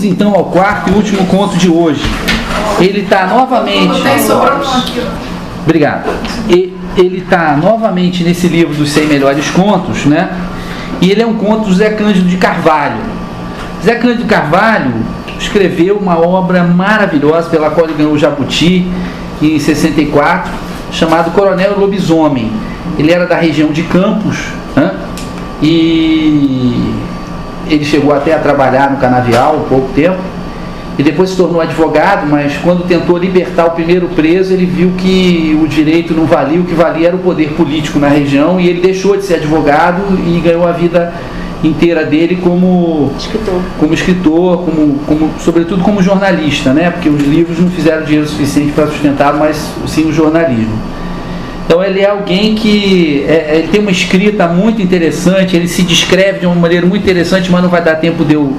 então ao quarto e último conto de hoje. Ele está novamente... Obrigado. Ele está novamente nesse livro dos 100 melhores contos, né? E ele é um conto do Zé Cândido de Carvalho. Zé Cândido de Carvalho escreveu uma obra maravilhosa pela qual ele ganhou o Jabuti em 64, chamado Coronel Lobisomem. Ele era da região de Campos, né? E ele chegou até a trabalhar no Canavial um pouco tempo, e depois se tornou advogado, mas quando tentou libertar o primeiro preso, ele viu que o direito não valia, o que valia era o poder político na região, e ele deixou de ser advogado e ganhou a vida inteira dele como escritor, sobretudo como jornalista, né? Porque os livros não fizeram dinheiro suficiente para sustentá-lo, mas sim o jornalismo. Então ele é alguém que ele tem uma escrita muito interessante, ele se descreve de uma maneira muito interessante, mas não vai dar tempo de eu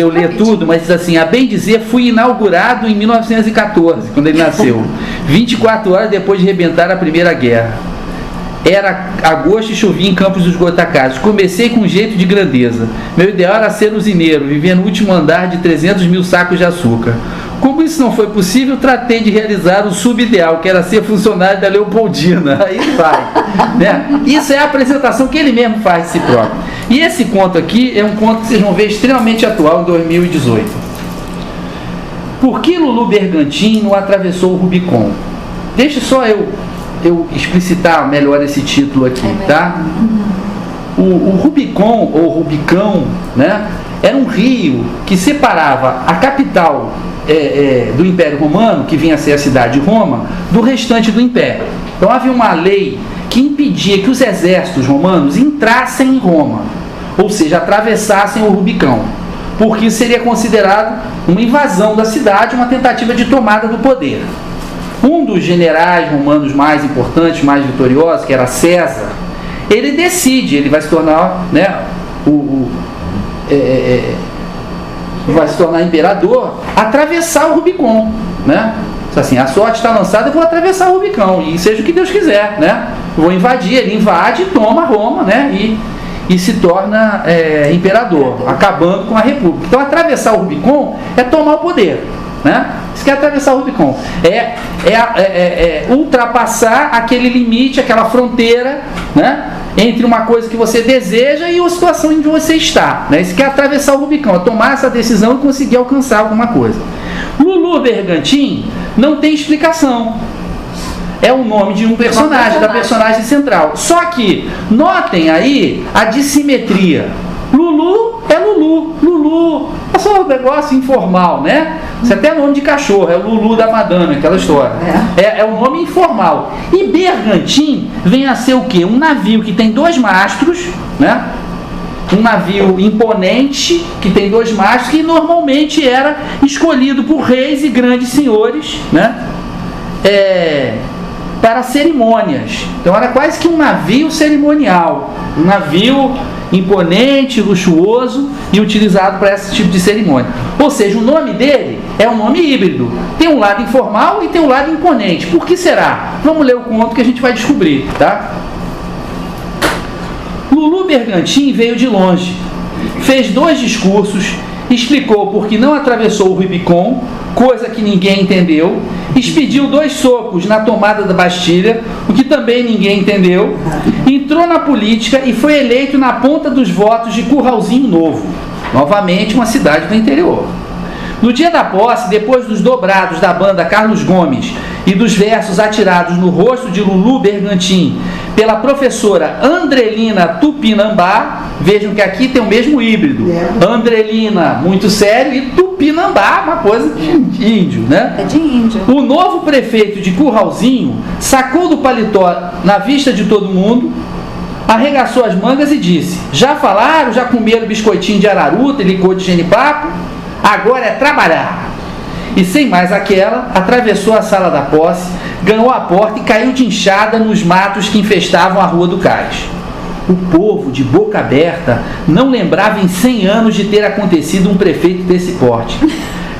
ler tudo, mas diz assim: a bem dizer, fui inaugurado em 1914, quando ele nasceu, 24 horas depois de rebentar a Primeira Guerra. Era agosto e chovia em Campos dos Goitacazes. Comecei com um jeito de grandeza. Meu ideal era ser usineiro, viver no último andar de 300 mil sacos de açúcar. Como isso não foi possível, tratei de realizar o subideal, que era ser funcionário da Leopoldina. Aí vai, né? Isso é a apresentação que ele mesmo faz de si próprio. E esse conto aqui é um conto que vocês vão ver extremamente atual em 2018. Por que Lulu Bergantin não atravessou o Rubicon? Deixa só eu explicitar melhor esse título aqui, tá? O Rubicon, ou Rubicão, né, era um rio que separava a capital do Império Romano, que vinha a ser a cidade de Roma, do restante do Império. Então havia uma lei que impedia que os exércitos romanos entrassem em Roma, ou seja, atravessassem o Rubicão, porque isso seria considerado uma invasão da cidade, uma tentativa de tomada do poder. Um dos generais romanos mais importantes, mais vitoriosos, que era César, ele decide, ele vai se tornar, né, vai se tornar imperador, atravessar o Rubicon, né? Assim, a sorte está lançada, eu vou atravessar o Rubicão, e seja o que Deus quiser, né? Eu vou invadir, ele invade, toma Roma, né? E se torna imperador, acabando com a república. Então, atravessar o Rubicon é tomar o poder, né? Isso que é atravessar o Rubicon. Ultrapassar aquele limite, aquela fronteira, né, entre uma coisa que você deseja e a situação em que você está, né? Isso que é atravessar o Rubicon, é tomar essa decisão e conseguir alcançar alguma coisa. Lulu Bergantin não tem explicação. É o nome de um personagem, da personagem central. Só que, notem aí a dissimetria. Lulu é Lulu. Lulu é só um negócio informal, né? Isso é até nome de cachorro, é o Lulu da Madame, aquela história. É um nome informal. E Bergantin vem a ser o quê? Um navio que tem 2 mastros, né? Um navio imponente, que tem 2 mastros, que normalmente era escolhido por reis e grandes senhores, né? Para cerimônias. Então era quase que um navio cerimonial. Um navio imponente, luxuoso e utilizado para esse tipo de cerimônia. Ou seja, o nome dele é um nome híbrido. Tem um lado informal e tem um lado imponente. Por que será? Vamos ler o conto que a gente vai descobrir, tá? Lulu Bergantin veio de longe. Fez 2 discursos, explicou por que não atravessou o Rubicon, coisa que ninguém entendeu, expediu 2 socos na tomada da Bastilha, o que também ninguém entendeu, entrou na política e foi eleito na ponta dos votos de Curralzinho Novo, novamente uma cidade do interior. No dia da posse, depois dos dobrados da banda Carlos Gomes e dos versos atirados no rosto de Lulu Bergantin pela professora Andrelina Tupinambá, vejam que aqui tem o mesmo híbrido. Andrelina, muito sério, e Tupinambá, uma coisa de índio, né? É de índio. O novo prefeito de Curralzinho sacou do paletó na vista de todo mundo, arregaçou as mangas e disse: já falaram, já comeram biscoitinho de araruta e licor de genipapo? Agora é trabalhar. E sem mais aquela, atravessou a sala da posse, ganhou a porta e caiu de inchada nos matos que infestavam a Rua do Cais. O povo, de boca aberta, não lembrava em 100 anos de ter acontecido um prefeito desse porte.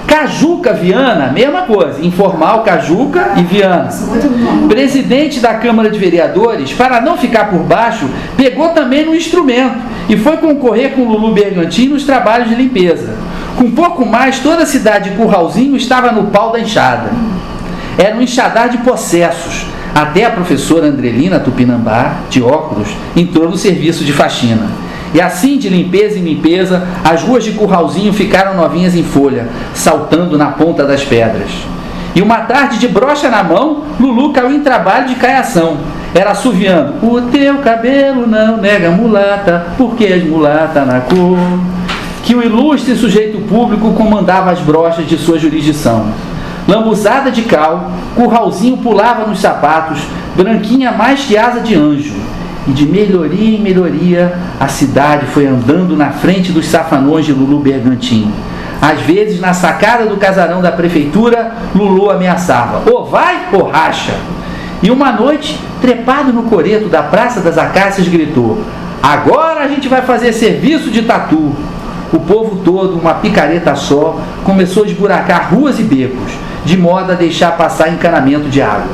Cajuca Viana, mesma coisa, informal, Cajuca e Viana. Presidente da Câmara de Vereadores, para não ficar por baixo, pegou também no instrumento e foi concorrer com Lulu Bergantin nos trabalhos de limpeza. Com pouco mais, toda a cidade de Curralzinho estava no pau da enxada. Era um enxadar de possessos. Até a professora Andrelina Tupinambá, de óculos, entrou no serviço de faxina. E assim, de limpeza em limpeza, as ruas de Curralzinho ficaram novinhas em folha, saltando na ponta das pedras. E uma tarde de brocha na mão, Lulu caiu em trabalho de caiação. Era assoviando: o teu cabelo não nega mulata, porque és mulata na cor. Que o ilustre sujeito público comandava as brochas de sua jurisdição. Lambuzada de cal, Curralzinho pulava nos sapatos, branquinha mais que asa de anjo. E de melhoria em melhoria, a cidade foi andando na frente dos safanões de Lulu Bergantim. Às vezes, na sacada do casarão da prefeitura, Lulu ameaçava: ou vai ou racha. E uma noite, trepado no coreto da Praça das Acácias, gritou: agora a gente vai fazer serviço de tatu. O povo todo, uma picareta só, começou a esburacar ruas e becos, de modo a deixar passar encanamento de água.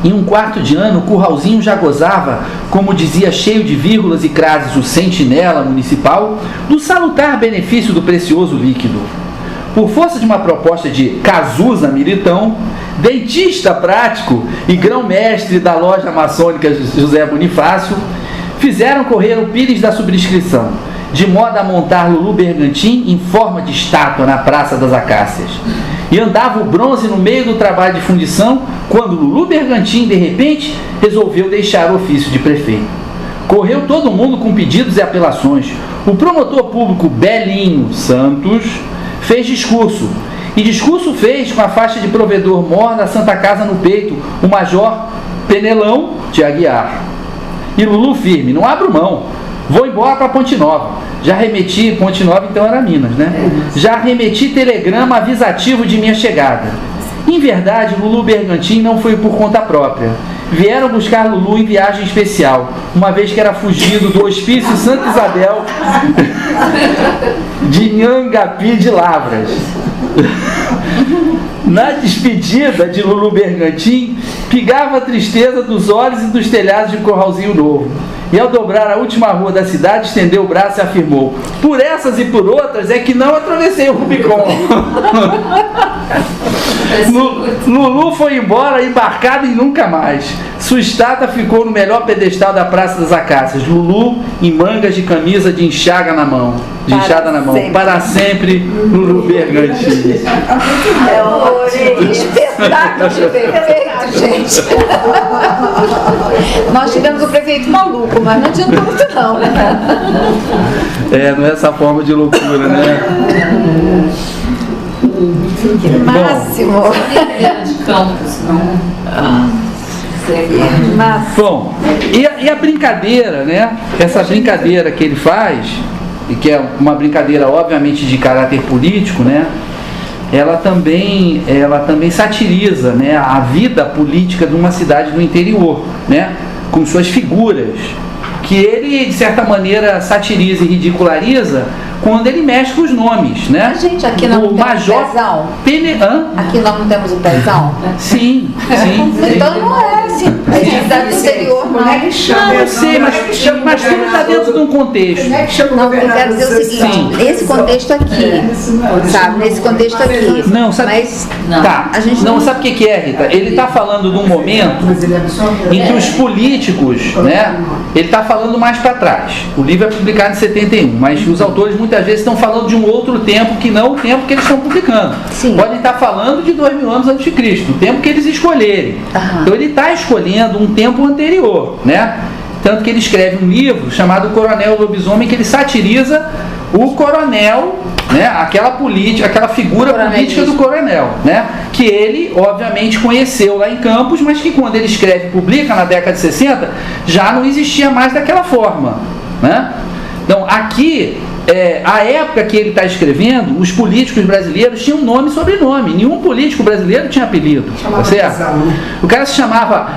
Em um quarto de ano, Curralzinho já gozava, como dizia cheio de vírgulas e crases o sentinela municipal, do salutar benefício do precioso líquido. Por força de uma proposta de Cazuza Militão, dentista prático e grão-mestre da loja maçônica José Bonifácio, fizeram correr o pires da subscrição, de modo a montar Lulu Bergantim em forma de estátua na Praça das Acácias. E andava o bronze no meio do trabalho de fundição, quando Lulu Bergantim, de repente, resolveu deixar o ofício de prefeito. Correu todo mundo com pedidos e apelações. O promotor público Belinho Santos fez discurso. E discurso fez com a faixa de provedor mor da Santa Casa no peito, o major Penelão de Aguiar. E Lulu firme: não abro mão, vou embora para Ponte Nova. Já remeti, Ponte Nova então era Minas, né? Já remeti telegrama avisativo de minha chegada. Em verdade, Lulu Bergantim não foi por conta própria. Vieram buscar Lulu em viagem especial, uma vez que era fugido do hospício Santa Isabel de Nhangapi de Lavras. Na despedida de Lulu Bergantim, pingava a tristeza dos olhos e dos telhados de Curralzinho Novo. E ao dobrar a última rua da cidade, estendeu o braço e afirmou: por essas e por outras é que não atravessei o Rubicon. Lulu foi embora, embarcada e nunca mais. Sua estátua ficou no melhor pedestal da Praça das Acácias. Lulu em mangas de camisa de enxada na mão. Para sempre, Lulu Bergantim. Espetáculo de prefeito, gente. Nós tivemos o prefeito maluco, mas não adiantou muito não, né? Não é essa forma de loucura, né? Que máximo. Bom, e a brincadeira, né? Essa brincadeira que ele faz, e que é uma brincadeira obviamente de caráter político, né? Ela também satiriza, né, a vida política de uma cidade do interior, né? Com suas figuras, que ele de certa maneira satiriza e ridiculariza quando ele mexe com os nomes, né? A gente aqui não temos Major pezão. Aqui nós não temos o pezão? Sim. Então não é assim. A cidade do interior não é que chama. Não, eu sei, mas tudo está dentro de um contexto. Não, eu quero dizer o seguinte, nesse contexto aqui, sabe? Nesse contexto aqui. Não, sabe? Mas, tá. A gente não sabe o que é, Rita? Ele está falando de um momento em que os políticos, né? Ele está falando mais para trás. O livro é publicado em 71, mas os autores muitas vezes estão falando de um outro tempo que não o tempo que eles estão publicando. Sim. Podem estar falando de 2000 anos antes de Cristo, o tempo que eles escolherem. Aham. Então ele está escolhendo um tempo anterior, né? Tanto que ele escreve um livro chamado Coronel Lobisomem, que ele satiriza o coronel, né? Aquela figura política do coronel, né? Que ele, obviamente, conheceu lá em Campos, mas que quando ele escreve e publica na década de 60, já não existia mais daquela forma, né? Então, aqui, a época que ele está escrevendo, os políticos brasileiros tinham nome e sobrenome. Nenhum político brasileiro tinha apelido. Tá certo? O cara se chamava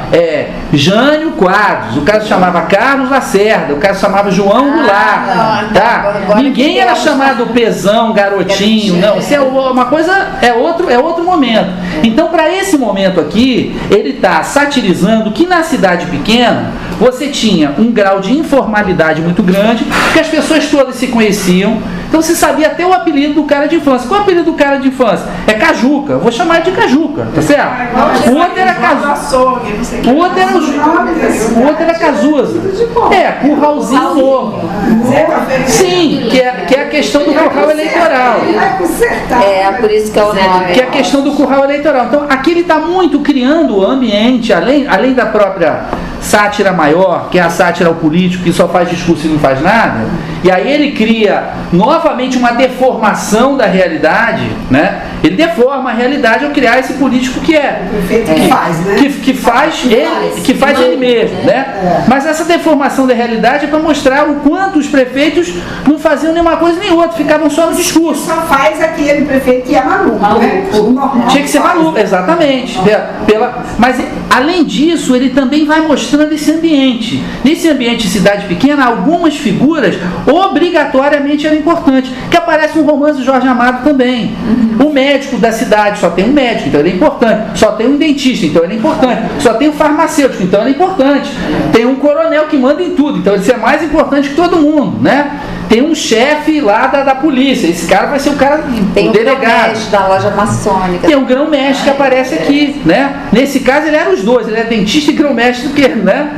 Jânio Quadros, o cara se chamava Carlos Lacerda, o cara se chamava João Goulart. Tá? Ninguém era chamado Pezão, Garotinho. Não, isso é uma coisa, é outro momento. Então, para esse momento aqui, ele está satirizando que na cidade pequena você tinha um grau de informalidade muito grande, porque as pessoas todas se conheciam, Então você sabia até o apelido do cara de infância. Qual é o apelido do cara de infância? É Cajuca. Eu vou chamar ele de Cajuca, tá certo? O outro era Cazuza. O outro era Cazuza. Curralzinho novo. Sim, que é a questão do curral eleitoral. Por isso que é o nome. Que é a questão do curral eleitoral. Então, aqui ele está muito criando o ambiente, além da própria sátira maior, que é a sátira ao político, que só faz discurso e não faz nada, e aí ele cria novamente uma deformação da realidade, né? Ele deforma a realidade ao criar esse político que é. O prefeito que faz, né? Que faz ele mesmo, né? Mas essa deformação da realidade é para mostrar o quanto os prefeitos não faziam nenhuma coisa nem outra, ficavam só no discurso. Só faz aquele prefeito que é maluco, né? Tinha que ser maluco, exatamente. Mas, além disso, ele também vai mostrando esse ambiente. Nesse ambiente de cidade pequena, algumas figuras obrigatoriamente eram importantes. Que aparece no romance do Jorge Amado também. O médico da cidade, só tem um médico, então ele é importante. Só tem um dentista, então ele é importante. Só tem um farmacêutico, então ele é importante. Tem um coronel que manda em tudo, então ele é mais importante que todo mundo, né? Tem um chefe lá da polícia, esse cara vai ser o cara, tem o delegado. Tem um grão-mestre da loja maçônica. Tem um grão-mestre que aparece aqui, né? Nesse caso ele era os dois, ele é dentista e grão-mestre, né?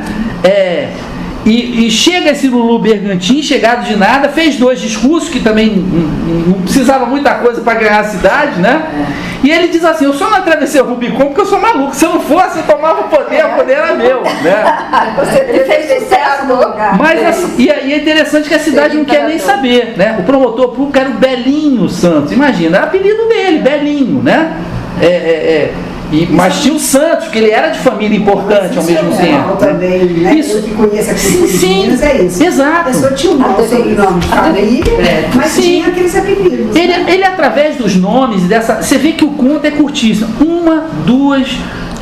E chega esse Lulu Bergantin, chegado de nada, fez 2 discursos, que também não precisava muita coisa para ganhar a cidade, né? E ele diz assim: eu só não atravessei o Rubicon porque eu sou maluco. Se eu não fosse, eu tomava o poder era meu, né? Ele fez sucesso no lugar. Mas e aí é interessante que a cidade não quer nem saber, né? O promotor público era o Belinho Santos, imagina, era o apelido dele, Belinho, né? Mas tinha o Santos, que ele era de família importante ao mesmo tempo. Também, né? Isso. Eu que conheço aqui sim, é isso. Exato. A pessoa tinha um mau sobrenome de família, mas tinha aqueles apelidos. Ele, através dos nomes, você vê que o conto é curtíssimo. 1, 2,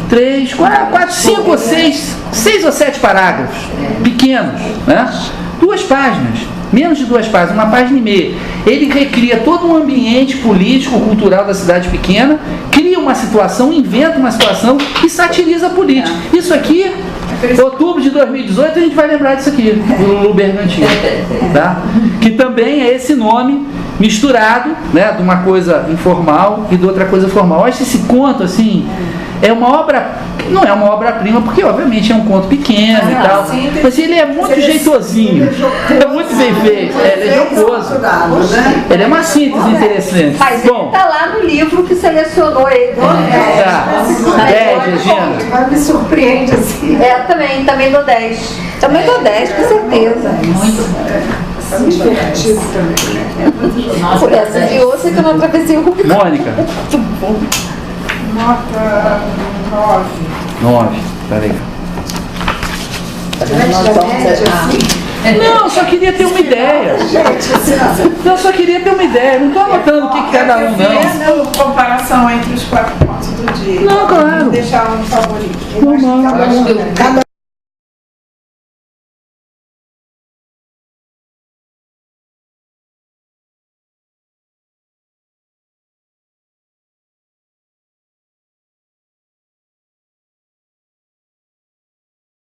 3, 4, 5 ou 6 ou 7 parágrafos pequenos, né? 2 páginas. Menos de 2 páginas, 1 página e meia. Ele recria todo um ambiente político, cultural da cidade pequena, cria uma situação, inventa uma situação e satiriza a política. Isso aqui, outubro de 2018, a gente vai lembrar disso aqui, do Lulu Bergantin, tá? Que também é esse nome misturado, né, de uma coisa informal e de outra coisa formal. Eu acho que esse conto, assim, é uma obra, não é uma obra-prima, porque obviamente é um conto pequeno e tal, mas ele é muito jeitosinho, é muito bem feito, ele é jocoso, ele é uma síntese interessante. Mas bom, ele está lá no livro que selecionou ele. Regina. Me surpreende assim. Também dou 10. Também dou 10, com certeza. Muito divertido também, né? Por essa de osso que eu não atravessei o Rubicon. Mônica. Nota 9, tá legal. Não, só queria ter uma ideia. Não, só queria ter uma ideia. Não estou anotando o que cada um, não. Comparação entre os 4 pontos do dia. Não, claro. Deixar um favorito. Cada